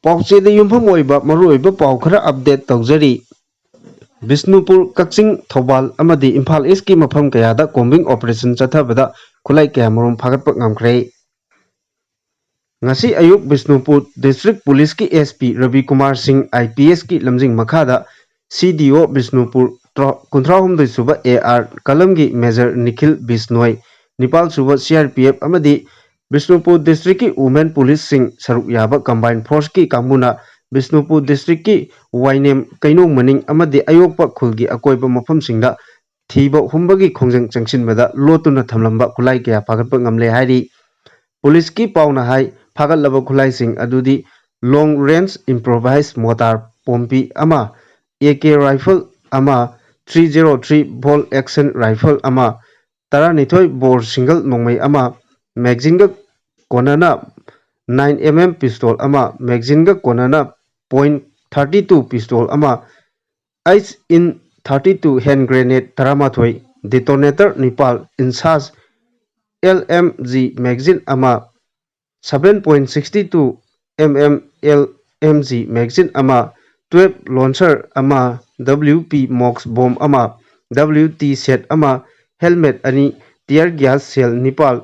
ꯄꯥꯎꯆꯦꯗ ꯌꯨꯝꯐꯝ ꯑꯣꯏꯕ ꯃꯔꯨꯑꯣꯏꯕ ꯄꯥꯎ ꯈꯔ ꯑꯞꯗꯦꯠ ꯇꯧꯖꯔꯤ꯫ ꯕꯤꯁꯅꯨꯄꯨꯔ, ꯀꯛꯆꯤꯡ, ꯊꯧꯕꯥꯜ ꯑꯃꯗꯤ ꯏꯝꯐꯥꯜ ꯏꯁꯀꯤ ꯃꯐꯝ ꯀꯌꯥꯗ ꯀꯣꯝꯕꯤꯡ ꯑꯣꯄꯔꯦꯁꯟ ꯆꯠꯊꯕꯗ ꯈꯨꯠꯂꯥꯏ ꯀꯌꯥꯃꯔꯨꯝ ꯐꯥꯒꯠꯄ ꯉꯝꯈ꯭ꯔꯦ꯫ ꯉꯁꯤ ꯑꯌꯨꯛ ꯕꯤꯁꯅꯨꯄꯨꯔ ꯗꯤꯁꯇ꯭ꯔꯤꯛ ꯄꯨꯂꯤꯁꯀꯤ SP ꯔꯕꯤꯀꯨꯃꯥꯔ ꯁꯤꯡ IPSꯀꯤ ꯂꯝꯖꯤꯡ ꯃꯈꯥꯗ CDO ꯕꯤꯁꯅꯨꯄꯨꯔ 69 ꯁꯨꯕ AR ꯀꯂꯝꯒꯤ ꯃꯦꯖꯔ ꯅꯤꯈꯤꯜ ꯕꯤꯁꯅꯣꯏ, 9 ꯁꯨꯕ CRPF ꯑꯃꯗꯤ ꯕꯤꯁꯅꯨꯄꯨꯔ ꯗꯤꯁꯇ꯭ꯔꯤꯛꯀꯤ ꯋꯨꯃꯦꯟ ꯄꯨꯂꯤꯁꯁꯤꯡ ꯁꯔꯨꯛ ꯌꯥꯕ ꯀꯝꯕꯥꯏꯟ ꯐꯣꯔꯁꯀꯤ ꯀꯥꯡꯕꯨꯅ ꯕꯤꯁꯅꯨꯄꯨꯔ ꯗꯤꯁꯇ꯭ꯔꯤꯛꯀꯤ ꯋꯥꯏꯅꯦꯝ ꯃꯅꯤꯡ ꯑꯃꯗꯤ ꯑꯌꯣꯛꯄ ꯈꯨꯜꯒꯤ ꯑꯀꯣꯏꯕ ꯃꯐꯝꯁꯤꯡꯗ ꯊꯤꯕ ꯍꯨꯝꯕꯒꯤ ꯈꯣꯡꯖꯪ ꯆꯪꯁꯤꯟꯕꯗ ꯂꯣꯠꯇꯨꯅ ꯊꯝꯂꯝꯕ ꯈꯨꯠꯂꯥꯏ ꯀꯌꯥ ꯐꯥꯒꯠꯄ ꯉꯝꯂꯦ ꯍꯥꯏꯔꯤ꯫ ꯄꯨꯂꯤꯁꯀꯤ ꯄꯥꯎꯅ ꯍꯥꯏ ꯐꯥꯒꯠꯂꯕ ꯈꯨꯠꯂꯥꯏꯁꯤꯡ ꯑꯗꯨꯗꯤ ꯂꯣꯡ ꯔꯦꯟꯖ ꯏꯝꯄ꯭ꯔꯣꯚꯥꯏꯖ ꯃꯣꯔꯇꯥꯔ ꯄꯣꯝꯄꯤ ꯑꯃ, AK ꯔꯥꯏꯐꯜ ꯑꯃ, 303 ꯕꯣꯜꯠ ꯑꯦꯛꯁꯟ ꯔꯥꯏꯐꯜ ꯑꯃ, 12 ꯕꯣꯔ ꯁꯤꯡꯒꯜ ꯅꯣꯡꯃꯩ ꯑꯃ, ꯃꯦꯒꯖꯤꯟꯒ ꯀꯣꯟꯅꯅ 9mm ꯄꯤꯁꯇꯣꯜ ꯑꯃ, ꯃꯦꯒꯖꯤꯟꯒ ꯀꯣꯟꯅꯅ .32 ꯄꯤꯁꯇꯣꯜ ꯑꯃ, 8x32 hand grenade 11, ꯗꯤꯇꯣꯅꯦꯇꯔ 9, ꯏꯟꯁꯥꯁ LMG magazine ꯑꯃ, 7.62mm LMG ꯃꯦꯒꯖꯤꯟ ꯑꯃ, 12 ꯂꯣꯟꯁꯔ ꯑꯃ, WP ꯃꯣꯛꯁ ꯕꯣꯝ ꯑꯃ, WT ꯁꯦꯠ ꯑꯃ, ꯍꯦꯜꯃꯦꯠ 2, ꯇꯤꯌꯔ ꯒ꯭ꯌꯥꯁ ꯁꯦꯜ 9,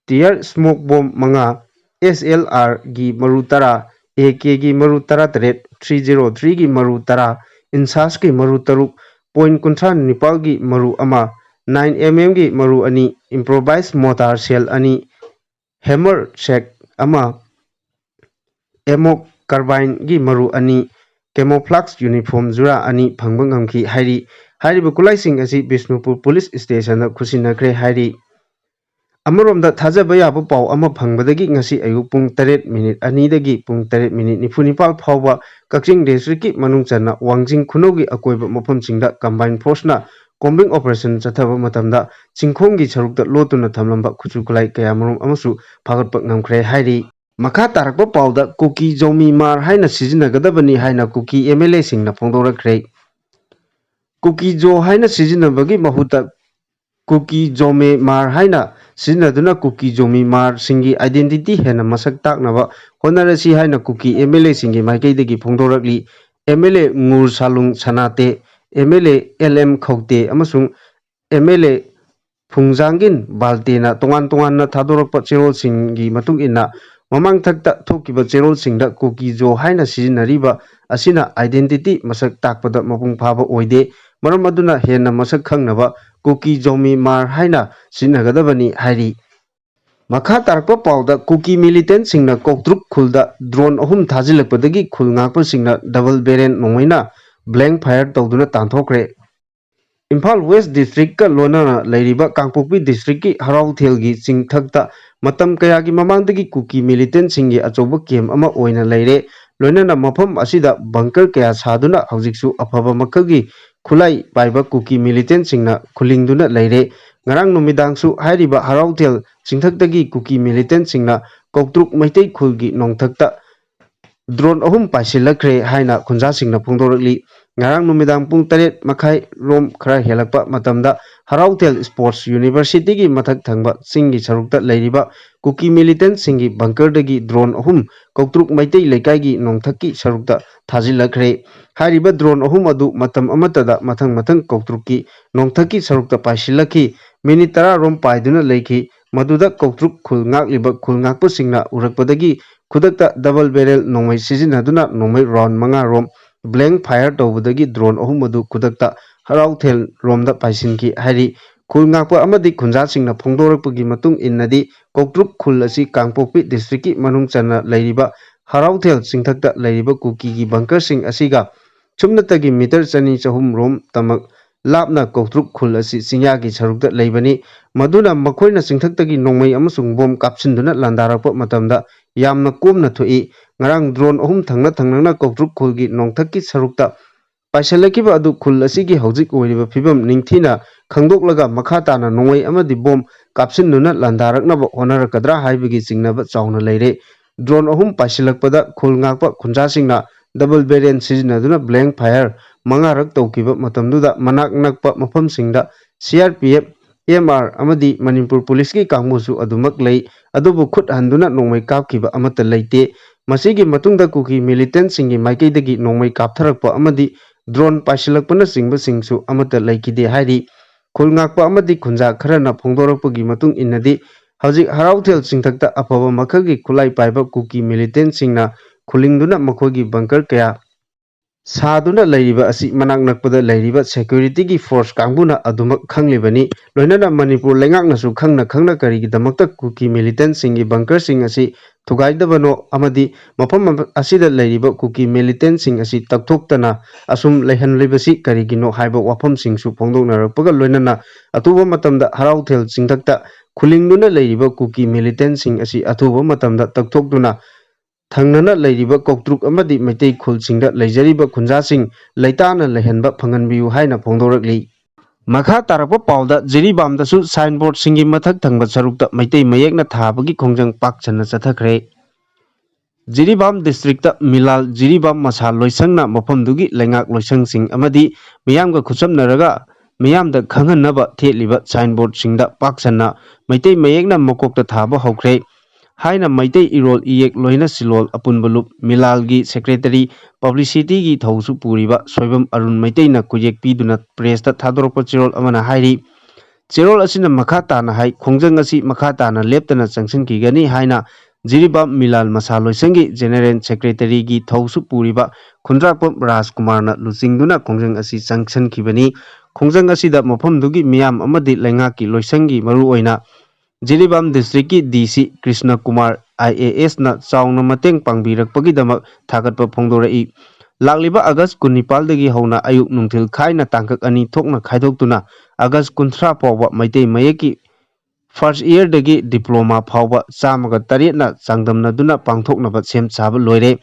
ꯇꯤꯌꯔ ꯁ꯭ꯃꯣꯛ ꯕꯣꯝ 5, SLR ꯒꯤ ꯃꯔꯨ 10, AK ꯒꯤ ꯃꯔꯨ 18, 303 ꯒꯤ ꯃꯔꯨ 10, ꯏꯟꯁꯥꯁꯀꯤ ꯃꯔꯨ 6, .59 ꯒꯤ ꯃꯔꯨ 1, 9mm ꯒꯤ ꯃꯔꯨ 2, ꯏꯝꯄ꯭ꯔꯣꯚꯥꯏꯖ ꯃꯣꯔꯇꯥꯔ ꯁꯦꯜ 2, ꯍꯦꯃꯔ ꯁꯦꯛ 1, ꯑꯦꯃꯣꯛ ꯀꯥꯔꯕꯥꯏꯟꯒꯤ ꯃꯔꯨ 2, ꯀꯦꯃꯣꯐ꯭ꯂꯥꯛꯁ ꯌꯨꯅꯤꯐꯣꯔꯝ ꯖꯨꯔꯥ 2 ꯐꯪꯕ ꯉꯝꯈꯤ ꯍꯥꯏꯔꯤ꯫ ꯍꯥꯏꯔꯤꯕ ꯈꯨꯠꯂꯥꯏꯁꯤꯡ ꯑꯁꯤ ꯕꯤꯁꯅꯨꯄꯨꯔ ꯄꯨꯂꯤꯁ ꯁ꯭ꯇꯦꯁꯟꯗ ꯈꯨꯠꯁꯤꯟꯅꯈ꯭ꯔꯦ ꯍꯥꯏꯔꯤ꯫ ꯑꯃꯔꯣꯝꯗ ꯊꯥꯖꯕ ꯌꯥꯕ ꯄꯥꯎ ꯑꯃ ꯐꯪꯕꯗꯒꯤ ꯉꯁꯤ ꯑꯌꯨꯛ ꯄꯨꯡ 8:02ꯗꯒꯤ ꯄꯨꯡ 8:94 ꯐꯥꯎꯕ ꯀꯛꯆꯤꯡ ꯗꯤꯁꯇ꯭ꯔꯤꯛꯀꯤ ꯃꯅꯨꯡ ꯆꯟꯅ ꯋꯥꯡꯖꯤꯡ ꯈꯨꯅꯧꯒꯤ ꯑꯀꯣꯏꯕ ꯃꯐꯝꯁꯤꯡꯗ ꯀꯝꯕꯥꯏꯟ ꯐꯣꯔꯁꯅ ꯀꯣꯝꯕꯤꯡ ꯑꯣꯄꯔꯦꯁꯟ ꯆꯠꯊꯕ ꯃꯇꯝꯗ ꯆꯤꯡꯈꯣꯡꯒꯤ ꯁꯔꯨꯛꯇ ꯂꯣꯠꯇꯨꯅ ꯊꯝꯂꯝꯕ ꯈꯨꯠꯁꯨ ꯈꯨꯠꯂꯥꯏ ꯀꯌꯥꯃꯔꯨꯝ ꯑꯃꯁꯨ ꯐꯥꯒꯠꯄ ꯉꯝꯈ꯭ꯔꯦ ꯍꯥꯏꯔꯤ꯫ ꯃꯈꯥ ꯇꯥꯔꯛꯄ ꯄꯥꯎꯗ ꯀꯨꯀꯤ-ꯖꯣꯃꯤ-ꯃꯥꯔ ꯍꯥꯏꯅ ꯁꯤꯖꯤꯟꯅꯒꯗꯕꯅꯤ ꯍꯥꯏꯅ ꯀꯨꯀꯤ MLAꯁꯤꯡꯅ ꯐꯣꯡꯗꯣꯔꯛꯈ꯭ꯔꯦ꯫ ꯀꯨꯀꯤ-ꯖꯣ ꯍꯥꯏꯅ ꯁꯤꯖꯤꯟꯅꯕꯒꯤ ꯃꯍꯨꯠꯇ ꯀꯨꯀꯤ-ꯖꯣꯃꯦ-ꯃꯥꯔ ꯍꯥꯏꯅ ꯁꯤꯖꯤꯟꯅꯗꯨꯅ ꯀꯨꯀꯤ-ꯖꯣꯃꯤ-ꯃꯥꯔꯁꯤꯡꯒꯤ ꯑꯥꯏꯗꯦꯟꯇꯤꯇꯤ ꯍꯦꯟꯅ ꯃꯁꯛ ꯇꯥꯛꯅꯕ ꯍꯣꯠꯅꯔꯁꯤ ꯍꯥꯏꯅ ꯀꯨꯀꯤ MLAꯁꯤꯡꯒꯤ ꯃꯥꯏꯀꯩꯗꯒꯤ ꯐꯣꯡꯗꯣꯔꯛꯂꯤ꯫ MLA ꯉꯨꯔ-ꯁꯥꯂꯨꯡ ꯁꯅꯥꯇꯦ, MLA LM ꯈꯧꯇꯦ ꯑꯃꯁꯨꯡ MLA ꯐꯨꯡꯖꯥꯡꯒꯤꯟ ꯕꯥꯜꯇꯦꯅ ꯇꯣꯉꯥꯟ ꯇꯣꯉꯥꯟꯅ ꯊꯥꯗꯣꯔꯛꯄ ꯆꯦꯔꯣꯜꯁꯤꯡꯒꯤ ꯃꯇꯨꯡ ꯏꯟꯅ ꯃꯃꯥꯡꯊꯛꯇ ꯊꯣꯛꯈꯤꯕ ꯆꯦꯔꯣꯜꯁꯤꯡꯗ ꯀꯨꯀꯤ-ꯖꯣ ꯍꯥꯏꯅ ꯁꯤꯖꯤꯟꯅꯔꯤꯕ ꯑꯁꯤꯅ ꯑꯥꯏꯗꯦꯟꯇꯤꯇꯤ ꯃꯁꯛ ꯇꯥꯛꯄꯗ ꯃꯄꯨꯡ ꯐꯥꯕ ꯑꯣꯏꯗꯦ, ꯃꯔꯝ ꯑꯗꯨꯅ ꯍꯦꯟꯅ ꯃꯁꯛ ꯈꯪꯅꯕ ꯀꯨꯀꯤ-ꯖꯣꯃꯤ-ꯃꯥꯔ ꯍꯥꯏꯅ ꯁꯤꯖꯤꯟꯅꯒꯗꯕꯅꯤ ꯍꯥꯏꯔꯤ꯫ ꯃꯈꯥ ꯇꯥꯔꯛꯄ ꯄꯥꯎꯗ ꯀꯨꯀꯤ ꯃꯤꯂꯤꯇꯦꯟꯠꯁꯤꯡꯅ ꯀꯧꯇ꯭ꯔꯨꯛ ꯈꯨꯜꯗ ꯗ꯭ꯔꯣꯟ 3 ꯊꯥꯖꯤꯜꯂꯛꯄꯗꯒꯤ ꯈꯨꯜ ꯉꯥꯛꯄꯁꯤꯡꯅ ꯗꯕꯜ ꯕꯦꯔꯦꯜ ꯅꯣꯡꯃꯩꯅ ꯕ꯭ꯂꯦꯡ ꯐꯥꯌꯔ ꯇꯧꯗꯨꯅ ꯇꯥꯟꯊꯣꯛꯈ꯭ꯔꯦ꯫ ꯏꯝꯐꯥꯜ ꯋꯦꯁ ꯗꯤꯁꯇ꯭ꯔꯤꯛꯀ ꯂꯣꯏꯅꯅ ꯂꯩꯔꯤꯕ ꯀꯥꯡꯄꯣꯛꯄꯤ ꯗꯤꯁꯇ꯭ꯔꯤꯛꯀꯤ ꯍꯔꯥꯎꯊꯦꯜꯒꯤ ꯆꯤꯡꯊꯛꯇ ꯃꯇꯝ ꯀꯌꯥꯒꯤ ꯃꯃꯥꯡꯗꯒꯤ ꯀꯨꯀꯤ ꯃꯤꯂꯤꯇꯦꯟꯠꯁꯤꯡꯒꯤ ꯑꯆꯧꯕ ꯀꯦꯝꯞ ꯑꯃ ꯑꯣꯏꯅ ꯂꯩꯔꯦ꯫ ꯂꯣꯏꯅꯅ ꯃꯐꯝ ꯑꯁꯤꯗ ꯕꯡꯀꯔ kaya ꯁꯥꯗꯨꯅ ꯍꯧꯖꯤꯛꯁꯨ ꯑꯐꯕ ꯃꯈꯜꯒꯤ ꯈꯨꯠꯂꯥꯏ ꯄꯥꯏꯕ ꯀꯨꯀꯤ ꯃꯤꯂꯤꯇꯦꯟꯠꯁꯤꯡꯅ ꯈꯨꯜꯂꯤꯡꯗꯨꯅ ꯂꯩꯔꯦ꯫ ꯉꯔꯥꯡ ꯅꯨꯃꯤꯗꯥꯡꯁꯨ ꯍꯥꯏꯔꯤꯕ ꯍꯔꯥꯎꯊꯦꯜ ꯆꯤꯡꯊꯛꯇꯒꯤ ꯀꯨꯀꯤ ꯃꯤꯂꯤꯇꯦꯟꯠꯁꯤꯡꯅ ꯀꯧꯇ꯭ꯔꯨꯛ ꯃꯩꯇꯩ ꯈꯨꯜꯒꯤ ꯅꯣꯡꯊꯛꯇ ꯗ꯭ꯔꯣꯟ 3 ꯄꯥꯏꯁꯤꯜꯂꯛꯈ꯭ꯔꯦ ꯍꯥꯏꯅ ꯈꯨꯟꯖꯥꯁꯤꯡꯅ ꯐꯣꯡꯗꯣꯔꯛꯂꯤ꯫ ꯉꯔꯥꯡ ꯅꯨꯃꯤꯗꯥꯡ ꯄꯨꯡ 8:30 ꯔꯣꯝ ꯈꯔ ꯍꯦꯜꯂꯛꯄ ꯃꯇꯝꯗ ꯍꯔꯥꯎꯊꯦꯜ ꯁ꯭ꯄꯣꯔꯠꯁ ꯌꯨꯅꯤꯚꯔꯁꯤꯇꯤꯒꯤ ꯃꯊꯛ ꯊꯪꯕ ꯆꯤꯡꯒꯤ ꯁꯔꯨꯛꯇ ꯂꯩꯔꯤꯕ ꯀꯨꯀꯤ ꯃꯤꯂꯤꯇꯦꯟꯠꯁꯤꯡꯒꯤ ꯕꯡꯀꯔꯗꯒꯤ ꯗ꯭ꯔꯣꯟ 3 ꯀꯧꯇ꯭ꯔꯨꯛ ꯃꯩꯇꯩ ꯂꯩꯀꯥꯏꯒꯤ ꯅꯣꯡꯊꯛꯀꯤ ꯁꯔꯨꯛꯇ ꯊꯥꯖꯤꯜꯂꯛꯈ꯭ꯔꯦ꯫ ꯍꯥꯏꯔꯤꯕ ꯗ꯭ꯔꯣꯟ 3 ꯑꯗꯨ ꯃꯇꯝ ꯑꯃꯠꯇꯗ ꯃꯊꯪ ꯃꯊꯪ ꯀꯧꯇ꯭ꯔꯨꯛꯀꯤ ꯅꯣꯡꯊꯛꯀꯤ ꯁꯔꯨꯛꯇ ꯄꯥꯏꯁꯤꯜꯂꯛꯈꯤ꯫ ꯃꯤꯅꯤꯠ 10 ꯔꯣꯝ ꯄꯥꯏꯗꯨꯅ ꯂꯩꯈꯤ꯫ ꯃꯗꯨꯗ ꯀꯧꯇ꯭ꯔꯨꯛ ꯈꯨꯜ ꯉꯥꯛꯂꯤꯕ ꯈꯨꯜ ꯉꯥꯛꯄꯁꯤꯡꯅ ꯎꯔꯛꯄꯗꯒꯤ ꯈꯨꯗꯛꯇ ꯗꯕꯜ ꯕꯦꯔꯦꯜ ꯅꯣꯡꯃꯩ ꯁꯤꯖꯤꯟꯅꯗꯨꯅ ꯅꯣꯡꯃꯩ ꯔꯥꯎꯟ 5 ꯔꯣꯝ ꯕ꯭ꯂꯦꯡ ꯐꯥꯌꯔ ꯇꯧꯕꯗꯒꯤ ꯗ꯭ꯔꯣꯟ 3 ꯑꯗꯨ ꯈꯨꯗꯛꯇ ꯍꯔꯥꯎꯊꯦꯜ ꯔꯣꯝꯗ ꯄꯥꯏꯁꯤꯟꯈꯤ ꯍꯥꯏꯔꯤ꯫ ꯈꯨꯜ ꯉꯥꯛꯄ ꯑꯃꯗꯤ ꯈꯨꯟꯖꯥꯁꯤꯡꯅ ꯐꯣꯡꯗꯣꯔꯛꯄꯒꯤ ꯃꯇꯨꯡ ꯏꯟꯅꯗꯤ ꯀꯧꯇ꯭ꯔꯨꯛ ꯈꯨꯜ ꯑꯁꯤ ꯀꯥꯡꯄꯣꯛꯄꯤ ꯗꯤꯁꯇ꯭ꯔꯤꯛꯀꯤ ꯃꯅꯨꯡ ꯆꯟꯅ ꯂꯩꯔꯤꯕ ꯍꯔꯥꯎꯊꯦꯜ ꯆꯤꯡꯊꯛꯇ ꯂꯩꯔꯤꯕ ꯀꯨꯀꯤꯒꯤ ꯕꯡꯀꯔꯁꯤꯡ ꯑꯁꯤꯒ ꯁꯨꯞꯅꯇꯒꯤ ꯃꯤꯇꯔ 200-300 ꯔꯣꯝ ꯇꯃꯛ ꯂꯥꯞꯅ ꯀꯧꯇ꯭ꯔꯨꯛ ꯈꯨꯜ ꯑꯁꯤ ꯆꯤꯡꯌꯥꯒꯤ ꯁꯔꯨꯛꯇ ꯂꯩꯕꯅꯤ꯫ ꯃꯗꯨꯅ ꯃꯈꯣꯏꯅ ꯆꯤꯡꯊꯛꯇꯒꯤ ꯅꯣꯡꯃꯩ ꯑꯃꯁꯨꯡ ꯕꯣꯝ ꯀꯥꯞꯁꯤꯟꯗꯨꯅ ꯂꯥꯟꯗꯥꯔꯛꯄ ꯃꯇꯝꯗ ꯌꯥꯝꯅ ꯀꯣꯝꯅ ꯊꯣꯛꯏ꯫ ꯉꯔꯥꯡ ꯗ꯭ꯔꯣꯟ 3 ꯊꯪꯅ ꯊꯪꯅꯅ ꯀꯧꯇ꯭ꯔꯨꯛ ꯈꯨꯜꯒꯤ ꯅꯣꯡꯊꯛꯀꯤ ꯁꯔꯨꯛꯇ ꯄꯥꯏꯁꯤꯜꯂꯛꯈꯤꯕ ꯑꯗꯨ ꯈꯨꯜ ꯑꯁꯤꯒꯤ ꯍꯧꯖꯤꯛ ꯑꯣꯏꯔꯤꯕ ꯐꯤꯚꯝ ꯅꯤꯡꯊꯤꯅ ꯈꯪꯗꯣꯛꯂꯒ ꯃꯈꯥ ꯇꯥꯅ ꯅꯣꯡꯃꯩ ꯑꯃꯗꯤ ꯕꯣꯝ ꯀꯥꯞꯁꯤꯟꯗꯨꯅ ꯂꯥꯟꯗꯥꯔꯛꯅꯕ ꯍꯣꯠꯅꯔꯛꯀꯗ꯭ꯔꯥ ꯍꯥꯏꯕꯒꯤ ꯆꯤꯡꯅꯕ ꯆꯥꯎꯅ ꯂꯩꯔꯦ꯫ ꯗ꯭ꯔꯣꯟ 3 ꯄꯥꯏꯁꯤꯜꯂꯛꯄꯗ ꯈꯨꯜ ꯉꯥꯛꯄ ꯈꯨꯟꯖꯥꯁꯤꯡꯅ ꯗꯕꯜ ꯕꯦꯔꯦꯜ ꯁꯤꯖꯤꯟꯅꯗꯨꯅ ꯕ꯭ꯂꯦꯡ ꯐꯥꯌꯔ 5 ꯔꯛ ꯇꯧꯈꯤꯕ ꯃꯇꯝꯗꯨꯗ ꯃꯅꯥꯛ ꯅꯛꯄ ꯃꯐꯝꯁꯤꯡꯗ CRPF, MR ꯑꯃꯗꯤ ꯃꯅꯤꯄꯨꯔ ꯄꯨꯂꯤꯁꯀꯤ ꯀꯥꯡꯕꯨꯁꯨ ꯑꯗꯨꯃꯛ ꯂꯩ, ꯑꯗꯨꯕꯨ ꯈꯨꯠ ꯍꯟꯗꯨꯅ ꯅꯣꯡꯃꯩ ꯀꯥꯞꯈꯤꯕ ꯑꯃꯠꯇ ꯂꯩꯇꯦ꯫ ꯃꯁꯤꯒꯤ ꯃꯇꯨꯡꯗ ꯀꯨꯀꯤ ꯃꯤꯂꯤꯇꯦꯟꯠꯁꯤꯡꯒꯤ ꯃꯥꯏꯀꯩꯗꯒꯤ ꯅꯣꯡꯃꯩ ꯀꯥꯞꯊꯔꯛꯄ ꯑꯃꯗꯤ ꯗ꯭ꯔꯣꯟ ꯄꯥꯏꯁꯤꯜꯂꯛꯄꯅꯆꯤꯡꯕꯁꯤꯡꯁꯨ ꯑꯃꯠꯇ ꯂꯩꯈꯤꯗꯦ ꯍꯥꯏꯔꯤ ꯈꯨꯜ ꯉꯥꯛꯄ ꯑꯃꯗꯤ ꯈꯨꯟꯖꯥ ꯈꯔꯅ ꯐꯣꯡꯗꯣꯔꯛꯄꯒꯤ ꯃꯇꯨꯡ ꯏꯟꯅꯗꯤ ꯍꯧꯖꯤꯛ ꯍꯔꯥꯎꯊꯦꯜ ꯆꯤꯡꯊꯛꯇ ꯑꯐꯕ ꯃꯈꯜꯒꯤ ꯈꯨꯠꯂꯥꯏ ꯄꯥꯏꯕ ꯀꯨꯀꯤ ꯃꯤꯂꯤꯇꯦꯟꯠꯁꯤꯡꯅ ꯈꯨꯜꯂꯤꯡꯗꯨꯅ ꯃꯈꯣꯏꯒꯤ ꯕꯪꯀꯔ ꯀꯌꯥ ꯁꯥꯗꯨꯅ ꯂꯩꯔꯤꯕ ꯑꯁꯤ ꯃꯅꯥꯛ ꯅꯛꯄꯗ ꯂꯩꯔꯤꯕ ꯁꯦꯀ꯭ꯌꯨꯔꯤꯇꯤꯒꯤ ꯐꯣꯔꯁ ꯀꯥꯡꯕꯨꯅ ꯑꯗꯨꯃꯛ ꯈꯪꯂꯤꯕꯅꯤ ꯂꯣꯏꯅꯅ ꯃꯅꯤꯄꯨꯔ ꯂꯩꯉꯥꯛꯅꯁꯨ ꯈꯪꯅ ꯀꯔꯤꯒꯤꯗꯃꯛꯇ ꯀꯨꯀꯤ ꯃꯤꯂꯤꯇꯦꯟꯠꯁꯤꯡꯒꯤ ꯕꯪꯀꯔꯁꯤꯡ ꯑꯁꯤ ꯊꯨꯒꯥꯏꯗꯕꯅꯣ ꯑꯃꯗꯤ ꯃꯐꯝ ꯑꯁꯤꯗ ꯂꯩꯔꯤꯕ ꯀꯨꯀꯤ ꯃꯤꯂꯤꯇꯦꯟꯠꯁꯤꯡ ꯑꯁꯤ ꯇꯛꯊꯣꯛꯇꯅ ꯑꯁꯨꯝ ꯂꯩꯍꯟꯂꯤꯕꯁꯤ ꯀꯔꯤꯒꯤꯅꯣ ꯍꯥꯏꯕ ꯋꯥꯐꯝꯁꯤꯡꯁꯨ ꯐꯣꯡꯗꯣꯛꯅꯔꯛꯄꯒ ꯂꯣꯏꯅꯅ ꯑꯊꯨꯕ ꯃꯇꯝꯗ ꯍꯔꯥꯎꯊꯦꯜ ꯆꯤꯡꯊꯛꯇ ꯈꯨꯜꯂꯤꯡꯗꯨꯅ ꯂꯩꯔꯤꯕ ꯀꯨꯀꯤ ꯃꯤꯂꯤꯇꯦꯟꯠꯁꯤꯡ ꯑꯁꯤ ꯑꯊꯨꯕ ꯃꯇꯝꯗ ꯇꯛꯊꯣꯛꯇꯨꯅ ꯊꯪꯅꯅ ꯂꯩꯔꯤꯕ ꯀꯧꯇ꯭ꯔꯨꯛ ꯑꯃꯗꯤ ꯃꯩꯇꯩ ꯈꯨꯜꯁꯤꯡꯗ ꯂꯩꯖꯔꯤꯕ ꯈꯨꯟꯖꯥꯁꯤꯡ ꯂꯩꯇꯥꯅ ꯂꯩꯍꯟꯕ ꯐꯪꯍꯟꯕꯤꯌꯨ ꯍꯥꯏꯅ ꯐꯣꯡꯗꯣꯔꯛꯂꯤ ꯃꯈꯥ ꯇꯥꯔꯛꯄ ꯄꯥꯎꯗ ꯖꯤꯔꯤꯕꯥꯝꯗꯁꯨ ꯁꯥꯏꯟꯕꯣꯔꯗꯁꯤꯡꯒꯤ ꯃꯊꯛ ꯊꯪꯕ ꯁꯔꯨꯛꯇ ꯃꯩꯇꯩ ꯃꯌꯦꯛꯅ ꯊꯥꯕꯒꯤ ꯈꯣꯡꯖꯪ ꯄꯥꯛ ꯁꯟꯅ ꯆꯠꯊꯈ꯭ꯔꯦ ꯖꯤꯔꯤꯕꯥꯝ ꯗꯤꯁꯇ꯭ꯔꯤꯛꯇ ꯃꯤꯂꯥꯜ ꯖꯤꯔꯤꯕꯥꯝ ꯃꯁꯥ ꯂꯣꯏꯁꯪꯅ ꯃꯐꯝꯗꯨꯒꯤ ꯂꯩꯉꯥꯛ ꯂꯣꯏꯁꯪꯁꯤꯡ ꯑꯃꯗꯤ ꯃꯤꯌꯥꯝꯒ ꯈꯨꯠꯁꯝꯅꯔꯒ ꯃꯤꯌꯥꯝꯗ ꯈꯪꯍꯟꯅꯕ ꯊꯦꯠꯂꯤꯕ ꯁꯥꯏꯟꯕꯣꯔꯗꯁꯤꯡꯗ ꯄꯥꯛ ꯁꯟꯅ ꯃꯩꯇꯩ ꯃꯌꯦꯛꯅ ꯃꯀꯣꯛꯇ ꯊꯥꯕ ꯍꯧꯈ꯭ꯔꯦ ꯍꯥꯏꯅ ꯃꯩꯇꯩ ꯏꯔꯣꯜ ꯏꯌꯦꯛ ꯂꯣꯏꯅ ꯁꯤꯂꯣꯜ ꯑꯄꯨꯟꯕ ꯂꯨꯞ ꯃꯤꯂꯥꯜꯒꯤ ꯁꯦꯀ꯭ꯔꯦꯇꯔꯤ ꯄꯕ꯭ꯂꯤꯁꯤꯇꯤꯒꯤ ꯊꯧꯁꯨ ꯄꯨꯔꯤꯕ ꯁꯣꯏꯕꯝ ꯑꯔꯨꯟ ꯃꯩꯇꯩꯅ ꯈꯨꯌꯦꯛ ꯄꯤꯗꯨꯅ ꯄ꯭ꯔꯦꯁꯇ ꯊꯥꯗꯣꯔꯛꯄ ꯆꯦꯔꯣꯜ ꯑꯃꯅ ꯍꯥꯏꯔꯤ ꯆꯦꯔꯣꯜ ꯑꯁꯤꯅ ꯃꯈꯥ ꯇꯥꯅ ꯍꯥꯏ ꯈꯣꯡꯖꯪ ꯑꯁꯤ ꯃꯈꯥ ꯇꯥꯅ ꯂꯦꯞꯇꯅ ꯆꯪꯁꯤꯟꯈꯤꯒꯅꯤ ꯍꯥꯏꯅ ꯖꯤꯔꯤꯕꯥꯝ ꯃꯤꯂꯥꯜ ꯃꯁꯥ ꯂꯣꯏꯁꯪꯒꯤ ꯖꯦꯅꯔꯦꯜ ꯁꯦꯀ꯭ꯔꯦꯇꯔꯤꯒꯤ ꯊꯧꯁꯨ ꯄꯨꯔꯤꯕ ꯈꯨꯟꯗ꯭ꯔꯥꯛꯄꯝ ꯔꯥꯖꯀꯨꯃꯥꯔꯅ ꯂꯨꯆꯤꯡꯗꯨꯅ ꯈꯣꯡꯖꯪ ꯑꯁꯤ ꯆꯪꯁꯤꯟꯈꯤꯕꯅꯤ ꯈꯣꯡꯖꯪ ꯑꯁꯤꯗ ꯃꯐꯝꯗꯨꯒꯤ ꯃꯤꯌꯥꯝ ꯑꯃꯗꯤ ꯂꯩꯉꯥꯛꯀꯤ ꯂꯣꯏꯁꯪꯒꯤ ꯃꯔꯨꯑꯣꯏꯅ ꯖꯤꯔꯤꯕꯥꯝ ꯗꯤꯁꯇ꯭ꯔꯤꯛꯀꯤ ꯗꯤ.ꯁꯤ. ꯀ꯭ꯔꯤꯁꯅ ꯀꯨꯃꯥꯔ IASꯅ ꯆꯥꯎꯅ ꯃꯇꯦꯡ ꯄꯥꯡꯕꯤꯔꯛꯄꯒꯤꯗꯃꯛ ꯊꯥꯒꯠꯄ ꯐꯣꯡꯗꯣꯔꯛꯏ ꯂꯥꯛꯂꯤꯕ ꯑꯥꯒꯁꯠ 19ꯗꯒꯤ ꯍꯧꯅ ꯑꯌꯨꯛ ꯅꯨꯡꯊꯤꯜ ꯈꯥꯏꯅ ꯇꯥꯡꯀꯛ ꯑꯅꯤ ꯊꯣꯛꯅ ꯈꯥꯏꯗꯣꯛꯇꯨꯅ ꯑꯥꯒꯁꯠ 30 ꯐꯥꯎꯕ ꯃꯩꯇꯩ ꯃꯌꯦꯛꯀꯤ ꯐꯥꯔꯁꯠ ꯏꯌꯔꯗꯒꯤ ꯗꯤꯄ꯭ꯂꯣꯃꯥ ꯐꯥꯎꯕ 108ꯅ ꯆꯥꯡꯗꯝꯅꯗꯨꯅ ꯄꯥꯡꯊꯣꯛꯅꯕ ꯁꯦꯝ ꯁꯥꯕ ꯂꯣꯏꯔꯦ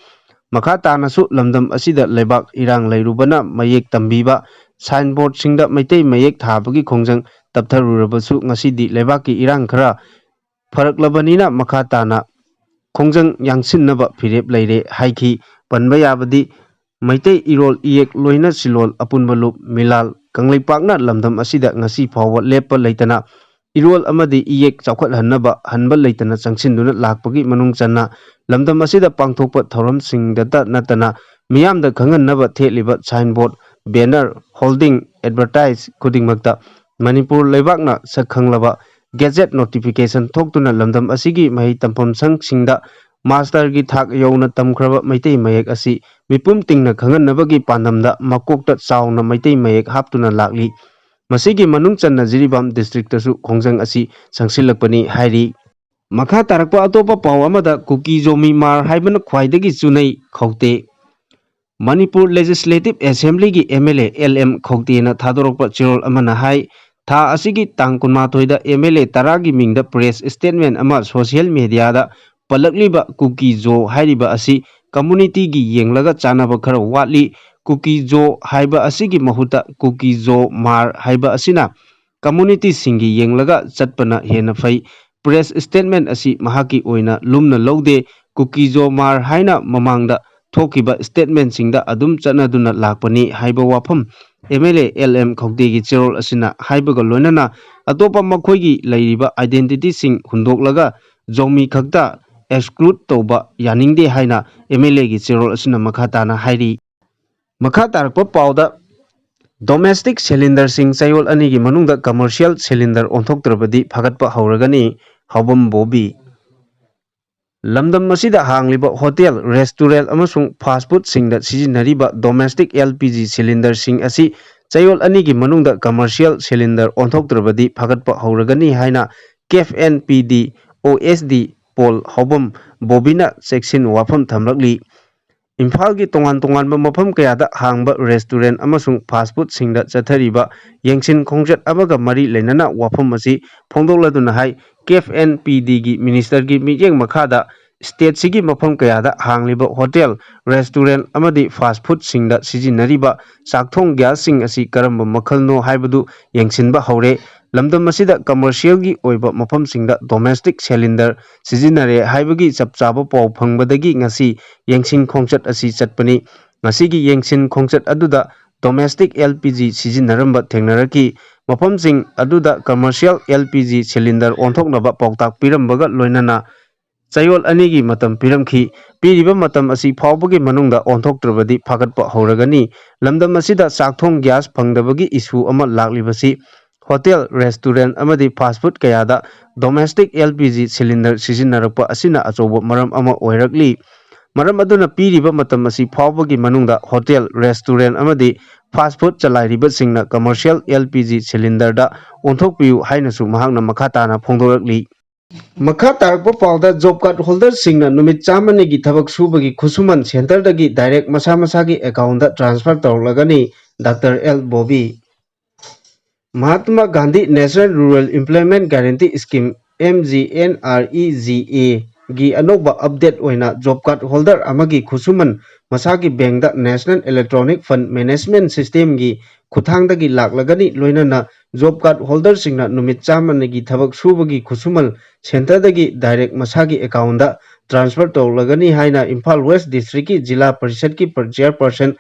ꯃꯈꯥ ꯇꯥꯅꯁꯨ ꯂꯝꯗꯝ ꯑꯁꯤꯗ ꯂꯩꯕꯥꯛ ꯏꯔꯥꯡ ꯂꯩꯔꯨꯕꯅ ꯃꯌꯦꯛ ꯇꯝꯕꯤꯕ ꯁꯥꯏꯟꯕꯣꯔꯗꯁꯤꯡꯗ ꯃꯩꯇꯩ ꯃꯌꯦꯛ ꯊꯥꯕꯒꯤ ꯈꯣꯡꯖꯪ ꯇꯞꯊꯔꯨꯔꯕꯁꯨ ꯉꯁꯤꯗꯤ ꯂꯩꯕꯥꯛꯀꯤ ꯏꯔꯥꯡ ꯈꯔ ꯐꯔꯛꯂꯕꯅꯤꯅ ꯃꯈꯥ ꯇꯥꯅ ꯈꯣꯡꯖꯪ ꯌꯥꯡꯁꯤꯟꯅꯕ ꯐꯤꯔꯦꯞ ꯂꯩꯔꯦ ꯍꯥꯏꯈꯤ ꯄꯟꯕ ꯌꯥꯕꯗꯤ ꯃꯩꯇꯩ ꯏꯔꯣꯜ ꯏꯌꯦꯛ ꯂꯣꯏꯅ ꯁꯤꯂꯣꯜ ꯑꯄꯨꯟꯕ ꯂꯨꯞ ꯃꯤꯂꯥꯜ ꯀꯪꯂꯩꯄꯥꯛꯅ ꯂꯝꯗꯝ ꯑꯁꯤꯗ ꯉꯁꯤ ꯐꯥꯎꯕ ꯂꯦꯞꯄ ꯂꯩꯇꯅ ꯏꯔꯣꯜ ꯑꯃꯗꯤ ꯏꯌꯦꯛ ꯆꯥꯎꯈꯠꯍꯟꯅꯕ ꯍꯟꯕ ꯂꯩꯇꯅ ꯆꯪꯁꯤꯟꯗꯨꯅ ꯂꯥꯛꯄꯒꯤ ꯃꯅꯨꯡ ꯆꯟꯅ ꯂꯝꯗꯝ ꯑꯁꯤꯗ ꯄꯥꯡꯊꯣꯛꯄ ꯊꯧꯔꯝꯁꯤꯡꯗꯇ ꯅꯠꯇꯅ ꯃꯤꯌꯥꯝꯗ ꯈꯪꯍꯟꯅꯕ ꯊꯦꯠꯂꯤꯕ ꯁꯥꯏꯟꯕꯣꯔꯗ ꯕꯦꯅꯔ ꯍꯣꯜꯗꯤꯡ ꯑꯦꯗꯚꯔꯇꯥꯏꯖ ꯈꯨꯗꯤꯡꯃꯛꯇ ꯃꯅꯤꯄꯨꯔ ꯂꯩꯕꯥꯛꯅ ꯁꯛꯈꯪꯂꯕ ꯒꯦꯖꯦꯠ ꯅꯣꯇꯤꯐꯤꯀꯦꯁꯟ ꯊꯣꯛꯇꯨꯅ ꯂꯝꯗꯝ ꯑꯁꯤꯒꯤ ꯃꯍꯩ ꯇꯝꯐꯝ ꯁꯪꯁꯤꯡꯗ ꯃꯥꯁꯇꯔꯒꯤ ꯊꯥꯛ ꯌꯧꯅ ꯇꯝꯈ꯭ꯔꯕ ꯃꯩꯇꯩ ꯃꯌꯦꯛ ꯑꯁꯤ ꯃꯤꯄꯨꯝ ꯇꯤꯡꯅ ꯈꯪꯍꯟꯅꯕꯒꯤ ꯄꯥꯟꯗꯝꯗ ꯃꯀꯣꯛꯇ ꯆꯥꯎꯅ ꯃꯩꯇꯩ ꯃꯌꯦꯛ ꯍꯥꯞꯇꯨꯅ ꯂꯥꯛꯂꯤ ꯃꯁꯤꯒꯤ ꯃꯅꯨꯡ ꯆꯟꯅ ꯖꯤꯔꯤꯕꯥꯝ ꯗꯤꯁꯇ꯭ꯔꯤꯛꯇꯁꯨ ꯈꯣꯡꯖꯪ ꯑꯁꯤ ꯆꯪꯁꯤꯜꯂꯛꯄꯅꯤ ꯍꯥꯏꯔꯤ ꯃꯈꯥ ꯇꯥꯔꯛꯄ ꯑꯇꯣꯞꯄ ꯄꯥꯎ ꯑꯃꯗ ꯀꯨꯀꯤ ꯖꯣꯃꯤ ꯃꯥꯔ ꯍꯥꯏꯕꯅ ꯈ꯭ꯋꯥꯏꯗꯒꯤ ꯆꯨꯅꯩ ꯈꯧꯇꯦ ꯃꯅꯤꯄꯨꯔ ꯂꯦꯖꯤꯁꯂꯦꯇꯤꯚ ꯑꯦꯁꯦꯝꯕ꯭ꯂꯤꯒꯤ MLA LM ꯈꯧꯇꯦꯅ ꯊꯥꯗꯣꯔꯛꯄ ꯆꯦꯔꯣꯜ ꯑꯃꯅ ꯍꯥꯏ ꯊꯥ ꯑꯁꯤꯒꯤ ꯇꯥꯡ 12ꯗ MLA 10ꯒꯤ ꯃꯤꯡꯗ ꯄ꯭ꯔꯦꯁ ꯁ꯭ꯇꯦꯠꯃꯦꯟ ꯑꯃ ꯁꯣꯁꯤꯌꯦꯜ ꯃꯤꯗꯤꯌꯥꯗ ꯄꯜꯂꯛꯂꯤꯕ ꯀꯨꯀꯤ ꯖꯣ ꯍꯥꯏꯔꯤꯕ ꯑꯁꯤ ꯀꯝꯃꯨꯅꯤꯇꯤꯒꯤ ꯌꯦꯡꯂꯒ ꯆꯥꯟꯅꯕ ꯈꯔ ꯋꯥꯠꯂꯤ ꯀꯨꯀꯤ ꯖꯣ ꯍꯥꯏꯕ ꯑꯁꯤꯒꯤ ꯃꯍꯨꯠꯇ ꯀꯨꯀꯤ ꯖꯣ ꯃꯥꯔ ꯍꯥꯏꯕ ꯑꯁꯤꯅ ꯀꯝꯃꯨꯅꯤꯇꯤꯁꯤꯡꯒꯤ ꯌꯦꯡꯂꯒ ꯆꯠꯄꯅ ꯍꯦꯟꯅ ꯐꯩ ꯄ꯭ꯔꯦꯁ ꯁ꯭ꯇꯦꯠꯃꯦꯟ ꯑꯁꯤ ꯃꯍꯥꯛꯀꯤ ꯑꯣꯏꯅ ꯂꯨꯝꯅ ꯂꯧꯗꯦ ꯀꯨꯀꯤ ꯖꯣ ꯃꯥꯔ ꯍꯥꯏꯅ ꯃꯃꯥꯡꯗ ꯊꯣꯛꯈꯤꯕ ꯁ꯭ꯇꯦꯠꯃꯦꯟꯁꯤꯡꯗ ꯑꯗꯨꯝ ꯆꯠꯅꯗꯨꯅ ꯂꯥꯛꯄꯅꯤ ꯍꯥꯏꯕ ꯋꯥꯐꯝ MLA LM ꯈꯧꯇꯦꯒꯤ ꯆꯦꯔꯣꯜ ꯑꯁꯤꯅ ꯍꯥꯏꯕꯒ ꯂꯣꯏꯅꯅ ꯑꯇꯣꯞꯄ ꯃꯈꯣꯏꯒꯤ ꯂꯩꯔꯤꯕ ꯑꯥꯏꯗꯦꯟꯇꯤꯇꯤꯁꯤꯡ ꯍꯨꯟꯗꯣꯛꯂꯒ ꯖꯣꯃꯤ ꯈꯛꯇ ꯑꯦꯛꯁꯀ꯭ꯂꯨꯗ ꯇꯧꯕ ꯌꯥꯅꯤꯡꯗꯦ ꯍꯥꯏꯅ MLAꯒꯤ ꯆꯦꯔꯣꯜ ꯑꯁꯤꯅ ꯃꯈꯥ ꯇꯥꯅ ꯍꯥꯏꯔꯤ ꯃꯈꯥ ꯇꯥꯔꯛꯄ ꯄꯥꯎꯗ ꯗꯣꯃꯦꯁꯇꯤꯛ ꯁꯤꯂꯤꯟꯗꯔꯁꯤꯡ ꯆꯌꯣꯜ ꯑꯅꯤꯒꯤ ꯃꯅꯨꯡꯗ ꯀꯃꯔꯁꯤꯌꯦꯜ ꯁꯤꯂꯤꯟꯗꯔ ꯑꯣꯟꯊꯣꯛꯇ꯭ꯔꯕꯗꯤ ꯐꯒꯠꯄ ꯍꯧꯔꯒꯅꯤ ꯍꯥꯎꯕꯝ ꯕꯣꯕꯤ ꯂꯝꯗꯝ ꯑꯁꯤꯗ ꯍꯥꯡꯂꯤꯕ ꯍꯣꯇꯦꯜ ꯔꯦꯁꯇꯨꯔꯦꯟ ꯑꯃꯁꯨꯡ ꯐꯥꯁꯠ ꯐꯨꯗꯁꯤꯡꯗ ꯁꯤꯖꯤꯟꯅꯔꯤꯕ ꯗꯣꯃꯦꯁꯇꯤꯛ LPG ꯁꯤꯂꯤꯟꯗꯔꯁꯤꯡ ꯑꯁꯤ ꯆꯌꯣꯜ ꯑꯅꯤꯒꯤ ꯃꯅꯨꯡꯗ ꯀꯃꯔꯁꯤꯌꯦꯜ ꯁꯤꯂꯤꯟꯗꯔ ꯑꯣꯟꯊꯣꯛꯇ꯭ꯔꯕꯗꯤ ꯐꯒꯠꯄ ꯍꯧꯔꯒꯅꯤ ꯍꯥꯏꯅ KFNPD OSD ꯄꯣꯜ ꯍꯥꯎꯕꯝ ꯕꯣꯕꯤꯅ ꯆꯦꯛꯁꯤꯟ ꯋꯥꯐꯝ ꯊꯝꯂꯛꯂꯤ ꯏꯝꯐꯥꯜꯒꯤ ꯇꯣꯉꯥꯟ ꯇꯣꯉꯥꯟꯕ ꯃꯐꯝ ꯀꯌꯥꯗ ꯍꯥꯡꯕ ꯔꯦꯁꯇꯨꯔꯦꯟ ꯑꯃꯁꯨꯡ ꯐꯥꯁꯠ ꯐꯨꯗꯁꯤꯡꯗ ꯆꯠꯊꯔꯤꯕ ꯌꯦꯡꯁꯤꯟ ꯈꯣꯡꯆꯠ ꯑꯃꯒ ꯃꯔꯤ ꯂꯩꯅꯅ ꯋꯥꯐꯝ ꯑꯁꯤ ꯐꯣꯡꯗꯣꯛꯂꯗꯨꯅ ꯍꯥꯏ KFNPDꯒꯤ ꯃꯤꯅꯤꯁꯇꯔꯒꯤ ꯃꯤꯠꯌꯦꯡ ꯃꯈꯥꯗ ꯁ꯭ꯇꯦꯠꯁꯤꯒꯤ ꯃꯐꯝ ꯀꯌꯥꯗ ꯍꯥꯡꯂꯤꯕ ꯍꯣꯇꯦꯜ ꯔꯦꯁꯇꯨꯔꯦꯟ ꯑꯃꯗꯤ ꯐꯥꯁꯠ ꯐꯨꯗꯁꯤꯡꯗ ꯁꯤꯖꯤꯟꯅꯔꯤꯕ ꯆꯥꯛꯊꯣꯡ ꯒ꯭ꯌꯥꯁꯁꯤꯡ ꯑꯁꯤ ꯀꯔꯝꯕ ꯃꯈꯜꯅꯣ ꯍꯥꯏꯕꯗꯨ ꯌꯦꯡꯁꯤꯟꯕ ꯍꯧꯔꯦ ꯂꯝꯗꯝ ꯑꯁꯤꯗ ꯀꯃꯔꯁꯤꯌꯦꯜꯒꯤ ꯑꯣꯏꯕ ꯃꯐꯝꯁꯤꯡꯗ ꯗꯣꯃꯦꯁꯇꯤꯛ ꯁꯤꯂꯤꯟꯗꯔ ꯁꯤꯖꯤꯟꯅꯔꯦ ꯍꯥꯏꯕꯒꯤ ꯆꯞ ꯆꯥꯕ ꯄꯥꯎ ꯐꯪꯕꯗꯒꯤ ngasi ꯌꯦꯡꯁꯤꯟ ꯈꯣꯡꯆꯠ ꯑꯁꯤ ꯆꯠꯄꯅꯤ ngasiꯒꯤ ꯌꯦꯡꯁꯤꯟ ꯈꯣꯡꯆꯠ ꯑꯗꯨꯗ ꯗꯣꯃꯦꯁꯇꯤꯛ LPG ꯁꯤꯖꯤꯟꯅꯔꯝꯕ ꯊꯦꯡꯅꯔꯛꯈꯤ ꯃꯐꯝꯁꯤꯡ ꯑꯗꯨꯗ ꯀꯃꯔꯁꯤꯌꯦꯜ LPG ꯁꯤꯂꯤꯟꯗꯔ ꯑꯣꯟꯊꯣꯛꯅꯕ ꯄꯥꯎꯇꯥꯛ ꯄꯤꯔꯝꯕꯒ ꯂꯣꯏꯅꯅ ꯆꯌꯣꯜ ꯑꯅꯤꯒꯤ ꯃꯇꯝ ꯄꯤꯔꯝꯈꯤ꯫ ꯄꯤꯔꯤꯕ ꯃꯇꯝ ꯑꯁꯤ ꯐꯥꯎꯕꯒꯤ ꯃꯅꯨꯡꯗ ꯑꯣꯟꯊꯣꯛꯇ꯭ꯔꯕꯗꯤ ꯐꯥꯒꯠꯄ ꯍꯧꯔꯒꯅꯤ꯫ ꯂꯝꯗꯝ ꯑꯁꯤꯗ ꯆꯥꯛꯊꯣꯡ ꯒ꯭ꯌꯥꯁ ꯐꯪꯗꯕꯒꯤ ꯏꯁꯨ ꯑꯃ ꯂꯥꯛꯂꯤꯕꯁꯤ ꯍꯣꯇꯦꯜ, ꯔꯦꯁꯇꯨꯔꯦꯟꯠ ꯑꯃꯗꯤ ꯐꯥꯁꯠ ꯐꯨꯗ ꯀꯌꯥꯗ ꯗꯣꯃꯦꯁꯇꯤꯛ LPG ꯁꯤꯂꯤꯟꯗꯔ ꯁꯤꯖꯤꯟꯅꯔꯛꯄ ꯑꯁꯤꯅ ꯑꯆꯧꯕ ꯃꯔꯝ ꯑꯃ ꯑꯣꯏꯔꯛꯂꯤ꯫ ꯃꯔꯝ ꯑꯗꯨꯅ ꯄꯤꯔꯤꯕ ꯃꯇꯝ ꯑꯁꯤ ꯐꯥꯎꯕꯒꯤ ꯃꯅꯨꯡꯗ ꯍꯣꯇꯦꯜ, ꯔꯦꯁꯇꯨꯔꯦꯟꯠ ꯑꯃꯗꯤ ꯐꯥꯁꯠ ꯐꯨꯗ ꯆꯂꯥꯏꯔꯤꯕꯁꯤꯡꯅ ꯀꯃꯔꯁꯤꯌꯦꯜ LPG ꯁꯤꯂꯤꯟꯗꯔꯗ ꯑꯣꯟꯊꯣꯛꯄꯤꯌꯨ ꯍꯥꯏꯅꯁꯨ ꯃꯍꯥꯛꯅ ꯃꯈꯥ ꯇꯥꯅ ꯐꯣꯡꯗꯣꯔꯛꯂꯤ꯫ ꯃꯈꯥ ꯇꯥꯔꯛꯄ ꯄꯥꯎꯗ ꯖꯣꯕ ꯀꯥꯔꯗ ꯍꯣꯜꯗꯔꯁꯤꯡꯅ ꯅꯨꯃꯤꯠ 100ꯅꯤꯒꯤ ꯊꯕꯛ ꯁꯨꯕꯒꯤ ꯈꯨꯠꯁꯨꯃꯟ ꯁꯦꯟꯇꯔꯗꯒꯤ ꯗꯥꯏꯔꯦꯛ ꯃꯁꯥ ꯃꯁꯥꯒꯤ ꯑꯦꯀꯥꯎꯟꯗ ꯇ꯭ꯔꯥꯟꯁꯐꯔ ꯇꯧꯔꯛꯂꯒꯅꯤ꯫ Doctor 𝗚𝗏 Mahatma Gandhi national rural employment guarantee scheme MGNREGA ꯒꯤ ꯑꯅꯧꯕ ꯑꯞꯗꯦꯠ ꯑꯣꯏꯅ ꯖꯣꯕ ꯀꯥꯔꯗ ꯍꯣꯜꯗꯔ ꯑꯃꯒꯤ ꯈꯨꯠꯁꯨꯃꯟ ꯃꯁꯥꯒꯤ ꯕꯦꯡꯛꯗ ꯅꯦꯁꯅꯦꯜ ꯏꯂꯦꯛꯇ꯭ꯔꯣꯅꯤꯛ ꯐꯟꯗ ꯃꯦꯅꯦꯖꯃꯦꯟꯠ ꯁꯤꯁꯇꯦꯝꯒꯤ ꯈꯨꯠꯊꯥꯡꯗꯒꯤ ꯂꯥꯛꯂꯒꯅꯤ꯫ ꯂꯣꯏꯅꯅ ꯖꯣꯕ ꯀꯥꯔꯗ ꯍꯣꯜꯗꯔꯁꯤꯡꯅ ꯅꯨꯃꯤꯠ 100ꯅꯤꯒꯤ ꯊꯕꯛ ꯁꯨꯕꯒꯤ ꯈꯨꯠꯁꯨꯃꯟ ꯁꯦꯟꯇꯔꯗꯒꯤ ꯗꯥꯏꯔꯦꯛ ꯃꯁꯥꯒꯤ ꯑꯦꯀꯥꯎꯟꯗ ꯇ꯭ꯔꯥꯟꯁꯐꯔ ꯇꯧꯔꯛꯂꯒꯅꯤ ꯍꯥꯏꯅ ꯏꯝꯐꯥꯜ ꯋꯦꯁꯠ ꯗꯤꯁꯇ꯭ꯔꯤꯛꯀꯤ ꯖꯤꯂꯥ ꯄꯔꯤꯁꯗꯀꯤ ꯆꯦꯌꯔꯄꯔꯁꯟ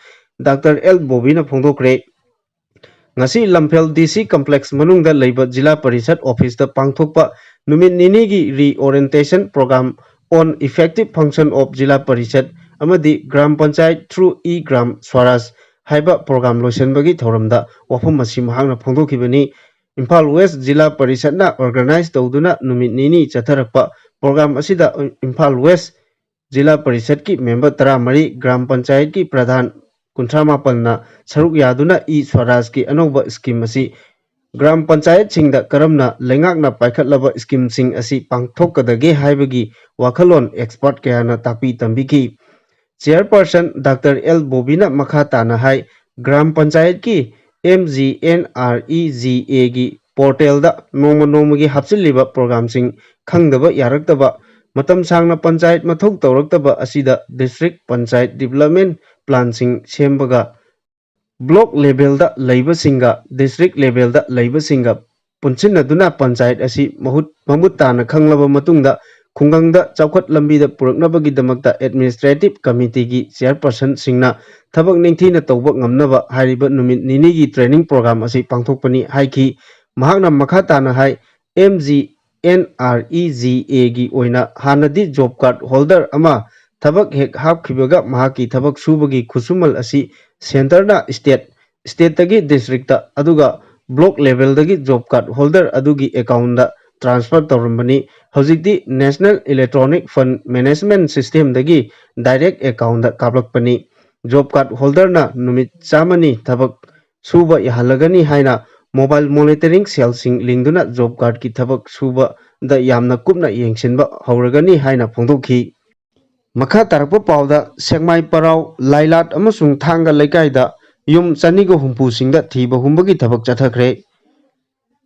ꯗꯥꯛꯇꯔ 𝗚𝗏ꯅ ꯐꯣꯡꯗꯣꯛꯈ꯭ꯔꯦ꯫ ꯉꯁꯤ ꯂꯝꯐꯦꯜ DC ꯀꯝꯄ꯭ꯂꯦꯛꯁ ꯃꯅꯨꯡꯗ ꯂꯩꯕ ꯖꯤꯂꯥ ꯄꯔꯤꯁꯗ ꯑꯣꯐꯤꯁꯇ ꯄꯥꯡꯊꯣꯛꯄ ꯅꯨꯃꯤꯠ ꯅꯤꯅꯤꯒꯤ reorientation program on effective function of Zila Parishad ꯑꯃꯗꯤ ꯒ꯭ꯔꯥꯝ ꯄꯟꯆꯥꯌꯠ ꯊ꯭ꯔꯨ ꯏ-ꯒ꯭ꯔꯥꯝ ꯁ꯭ꯋꯥꯔꯥꯖ ꯍꯥꯏꯕ ꯄ꯭ꯔꯣꯒ꯭ꯔꯥꯝ ꯂꯣꯏꯁꯤꯟꯕꯒꯤ ꯊꯧꯔꯝꯗ ꯋꯥꯐꯝ ꯑꯁꯤ ꯃꯍꯥꯛꯅ ꯐꯣꯡꯗꯣꯛꯈꯤꯕꯅꯤ꯫ ꯏꯝꯐꯥꯜ ꯋꯦꯁꯠ ꯖꯤꯂꯥ ꯄꯔꯤꯁꯗꯅ ꯑꯣꯔꯒꯅꯥꯏꯖ ꯇꯧꯗꯨꯅ ꯅꯨꯃꯤꯠ ꯅꯤꯅꯤ ꯆꯠꯊꯔꯛꯄ ꯄ꯭ꯔꯣꯒ꯭ꯔꯥꯝ ꯑꯁꯤꯗ ꯏꯝꯐꯥꯜ ꯋꯦꯁꯠ ꯖꯤꯂꯥ ꯄꯔꯤꯁꯗꯀꯤ ꯃꯦꯝꯕꯔ 13, ꯒ꯭ꯔꯥꯝ ꯄꯟꯆꯥꯌꯠꯀꯤ ꯄ꯭ꯔꯙꯥꯟ 38ꯅ ꯁꯔꯨꯛ ꯌꯥꯗꯨꯅ ꯏ-ꯁ꯭ꯋꯥꯔꯥꯖꯀꯤ ꯑꯅꯧꯕ ꯁ꯭ꯀꯤꯝ ꯑꯁꯤ ꯒ꯭ꯔꯥꯝ ꯄꯟꯆꯥꯌꯠꯁꯤꯡꯗ ꯀꯔꯝꯅ ꯂꯩꯉꯥꯛꯅ ꯄꯥꯏꯈꯠꯂꯕ ꯁ꯭ꯀꯤꯝꯁꯤꯡ ꯑꯁꯤ ꯄꯥꯡꯊꯣꯛꯀꯗꯒꯦ ꯍꯥꯏꯕꯒꯤ ꯋꯥꯈꯜꯂꯣꯟ ꯑꯦꯛꯁꯄꯔꯠ ꯀꯌꯥꯅ ꯇꯥꯛꯄꯤ ꯇꯝꯕꯤꯈꯤ꯫ ꯆꯦꯌꯔꯄꯔꯁꯟ ꯗꯥꯛꯇꯔ 𝗚𝗏ꯅ ꯃꯈꯥ ꯇꯥꯅ ꯍꯥꯏ ꯒ꯭ꯔꯥꯝ ꯄꯟꯆꯥꯌꯠꯀꯤ MGNREGA ꯒꯤ ꯄꯣꯔꯇꯦꯜꯗ ꯅꯣꯡꯃ ꯅꯣꯡꯃꯒꯤ ꯍꯥꯞꯆꯤꯜꯂꯤꯕ ꯄ꯭ꯔꯣꯒ꯭ꯔꯥꯝꯁꯤꯡ ꯈꯪꯗꯕ ꯌꯥꯔꯛꯇꯕ, ꯃꯇꯝ ꯁꯥꯡꯅ ꯄꯟꯆꯥꯌꯠ ꯃꯊꯧ ꯇꯧꯔꯛꯇꯕ ꯑꯁꯤꯗ ꯗꯤꯁꯇ꯭ꯔꯤꯛ ꯄꯟꯆꯥꯌꯠ ꯗꯤꯚꯦꯂꯞꯃꯦꯟꯠ ꯄ꯭ꯂꯥꯟꯁꯤꯡ ꯁꯦꯝꯕꯒ, ꯕ꯭ꯂꯣꯛ ꯂꯦꯚꯦꯜꯗ ꯂꯩꯕꯁꯤꯡꯒ ꯗꯤꯁꯇ꯭ꯔꯤꯛ ꯂꯦꯚꯦꯜꯗ ꯂꯩꯕꯁꯤꯡꯒ ꯄꯨꯟꯁꯤꯟꯅꯗꯨꯅ ꯄꯟꯆꯥꯌꯠ ꯑꯁꯤ ꯃꯃꯨꯠ ꯇꯥꯅ ꯈꯪꯂꯕ ꯃꯇꯨꯡꯗ ꯈꯨꯡꯒꯪꯗ ꯆꯥꯎꯈꯠ ꯂꯝꯕꯤꯗ ꯄꯨꯔꯛꯅꯕꯒꯤꯗꯃꯛꯇ ꯑꯦꯗꯃꯤꯅꯤꯁꯇ꯭ꯔꯦꯇꯤꯚ ꯀꯝꯃꯤꯇꯤꯒꯤ ꯆꯦꯌꯔꯄꯔꯁꯟꯁꯤꯡꯅ ꯊꯕꯛ ꯅꯤꯡꯊꯤꯅ ꯇꯧꯕ ꯉꯝꯅꯕ ꯍꯥꯏꯔꯤꯕ ꯅꯨꯃꯤꯠ ꯅꯤꯅꯤꯒꯤ ꯇ꯭ꯔꯦꯅꯤꯡ ꯄ꯭ꯔꯣꯒ꯭ꯔꯥꯝ ꯑꯁꯤ ꯄꯥꯡꯊꯣꯛꯄꯅꯤ ꯍꯥꯏꯈꯤ꯫ ꯃꯍꯥꯛꯅ ꯃꯈꯥ ꯇꯥꯅ ꯍꯥꯏ MGNREGA ꯒꯤ ꯑꯣꯏꯅ ꯍꯥꯟꯅꯗꯤ ꯖꯣꯕ ꯀꯥꯔꯗ ꯍꯣꯜꯗꯔ ꯑꯃ ꯊꯕꯛ ꯍꯦꯛ ꯍꯥꯞꯈꯤꯕꯒ ꯃꯍꯥꯛꯀꯤ ꯊꯕꯛ ꯁꯨꯕꯒꯤ ꯈꯨꯠꯁꯨꯃꯟ ꯑꯁꯤ ꯁꯦꯟꯇꯔꯅ ꯁ꯭ꯇꯦꯠꯇꯒꯤ ꯗꯤꯁꯇ꯭ꯔꯤꯛꯇ ꯑꯗꯨꯒ ꯕ꯭ꯂꯣꯛ ꯂꯦꯚꯦꯜꯗꯒꯤ ꯖꯣꯕ ꯀꯥꯔꯗ ꯍꯣꯜꯗꯔ ꯑꯗꯨꯒꯤ ꯑꯦꯀꯥꯎꯟꯗ ꯇ꯭ꯔꯥꯟꯁꯐꯔ ꯇꯧꯔꯝꯕꯅꯤ꯫ ꯍꯧꯖꯤꯛꯇꯤ ꯅꯦꯁꯅꯦꯜ ꯏꯂꯦꯛꯇ꯭ꯔꯣꯅꯤꯛ ꯐꯟꯗ ꯃꯦꯅꯦꯖꯃꯦꯟꯠ ꯁꯤꯁꯇꯦꯝꯗꯒꯤ ꯗꯥꯏꯔꯦꯛ ꯑꯦꯀꯥꯎꯟꯗ ꯀꯥꯞꯂꯛꯄꯅꯤ꯫ ꯖꯣꯕ ꯀꯥꯔꯗ ꯍꯣꯜꯗꯔꯅ ꯅꯨꯃꯤꯠ 100ꯅꯤ ꯊꯕꯛ ꯁꯨꯕ ꯌꯥꯍꯜꯂꯒꯅꯤ ꯍꯥꯏꯅ ꯃꯣꯕꯥꯏꯜ ꯃꯣꯅꯤꯇꯔꯤꯡ ꯁꯦꯜꯁꯤꯡ ꯂꯤꯡꯗꯨꯅ ꯖꯣꯕ ꯀꯥꯔꯗꯀꯤ ꯊꯕꯛ ꯁꯨꯕꯗ ꯌꯥꯝꯅ ꯀꯨꯞꯅ ꯌꯦꯡꯁꯤꯟꯕ ꯍꯧꯔꯒꯅꯤ ꯍꯥꯏꯅ ꯐꯣꯡꯗꯣꯛꯈꯤ꯫ ꯃꯈꯥ ꯇꯥꯔꯛꯄ ꯄꯥꯎꯗ ꯁꯦꯛꯃꯥꯏ-ꯄꯔꯥꯎ, ꯂꯥꯏꯂꯥꯠ ꯑꯃꯁꯨꯡ ꯊꯥꯡꯒ ꯂꯩꯀꯥꯏꯗ ꯌꯨꯝ 250ꯁꯤꯡꯗ ꯊꯤꯕ ꯍꯨꯝꯕꯒꯤ ꯊꯕꯛ ꯆꯠꯊꯈ꯭ꯔꯦ꯫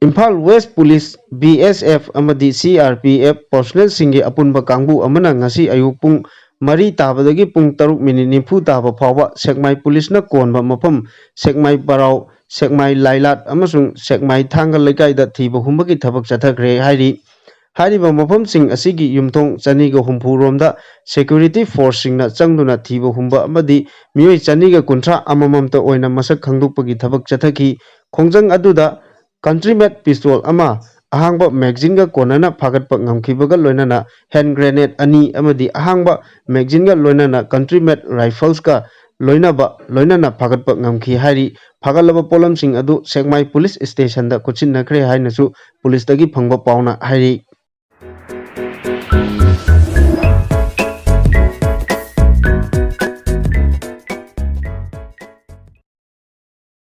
ꯏꯝꯐꯥꯜ ꯋꯦꯁꯠ ꯄꯨꯂꯤꯁ, BSF ꯑꯃꯗꯤ CRPF ꯄꯔꯁꯣꯅꯦꯜꯁꯤꯡꯒꯤ ꯑꯄꯨꯟꯕ ꯀꯥꯡꯕꯨ ꯑꯃꯅ ꯉꯁꯤ ꯑꯌꯨꯛ ꯄꯨꯡ 4 ꯇꯥꯕꯗꯒꯤ ꯄꯨꯡ 6:40 ꯇꯥꯕ ꯐꯥꯎꯕ ꯁꯦꯛꯃꯥꯏ ꯄꯨꯂꯤꯁꯅ ꯀꯣꯟꯕ ꯃꯐꯝ ꯁꯦꯛꯃꯥꯏ-ꯄꯔꯥꯎ, ꯁꯦꯛꯃꯥꯏ-ꯂꯥꯏꯂꯥꯠ ꯑꯃꯁꯨꯡ ꯁꯦꯛꯃꯥꯏ-ꯊꯥꯡꯒ ꯂꯩꯀꯥꯏꯗ ꯊꯤꯕ ꯍꯨꯝꯕꯒꯤ ꯊꯕꯛ ꯆꯠꯊꯈ꯭ꯔꯦ ꯍꯥꯏꯔꯤ꯫ ꯍꯥꯏꯔꯤꯕ ꯃꯐꯝꯁꯤꯡ ꯑꯁꯤꯒꯤ ꯌꯨꯝꯊꯣꯡ 250 ꯔꯣꯝꯗ ꯁꯦꯀ꯭ꯌꯨꯔꯤꯇꯤ ꯐꯣꯔꯁꯁꯤꯡꯅ ꯆꯪꯗꯨꯅ ꯊꯤꯕ ꯍꯨꯝꯕ ꯑꯃꯗꯤ ꯃꯤꯑꯣꯏ 250 ꯑꯃꯃꯝꯇ ꯑꯣꯏꯅ ꯃꯁꯛ ꯈꯪꯗꯣꯛꯄꯒꯤ ꯊꯕꯛ ꯆꯠꯊꯈꯤ꯫ ꯈꯣꯡꯖꯪ ꯑꯗꯨꯗ ꯀꯟꯇ꯭ꯔꯤꯃꯦꯗ ꯄꯤꯁꯇꯣꯜ ꯑꯃ, ꯑꯍꯥꯡꯕ ꯃꯦꯒꯖꯤꯟꯒ ꯀꯣꯟꯅꯅ ꯐꯥꯒꯠꯄ ꯉꯝꯈꯤꯕꯒ ꯂꯣꯏꯅꯅ ꯍꯦꯟꯗ ꯒ꯭ꯔꯦꯅꯦꯗ 2 ꯑꯃꯗꯤ ꯑꯍꯥꯡꯕ ꯃꯦꯒꯖꯤꯟꯒ ꯂꯣꯏꯅꯅ ꯀꯟꯇ꯭ꯔꯤꯃꯦꯗ ꯔꯥꯏꯐꯜꯁꯀ ꯂꯣꯏꯅꯅ ꯐꯥꯒꯠꯄ ꯉꯝꯈꯤ ꯍꯥꯏꯔꯤ꯫ ꯐꯥꯒꯠꯂꯕ ꯄꯣꯠꯂꯝꯁꯤꯡ ꯑꯗꯨ ꯁꯦꯛꯃꯥꯏ ꯄꯨꯂꯤꯁ ꯁ꯭ꯇꯦꯁꯟꯗ ꯈꯨꯠꯁꯤꯟꯅꯈ꯭ꯔꯦ ꯍꯥꯏꯅꯁꯨ ꯄꯨꯂꯤꯁꯇꯒꯤ ꯐꯪꯕ ꯄꯥꯎꯅ ꯍꯥꯏꯔꯤ꯫